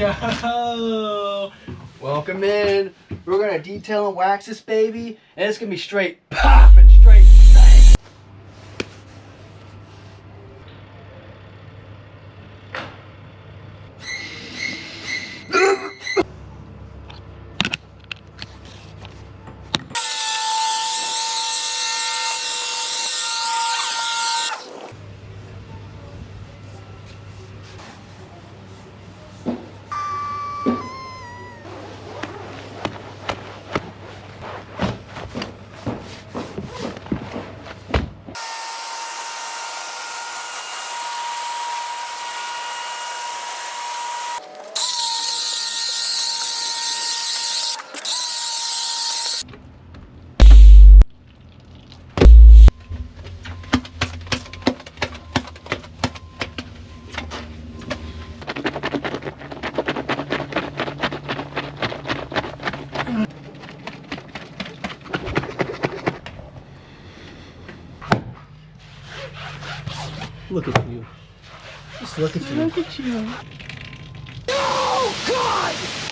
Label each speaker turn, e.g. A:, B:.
A: Yo! Welcome in. We're gonna detail and wax this baby, and it's gonna be straight pop and straight bang. Look at you. Just look at you. Look at you. Oh, God!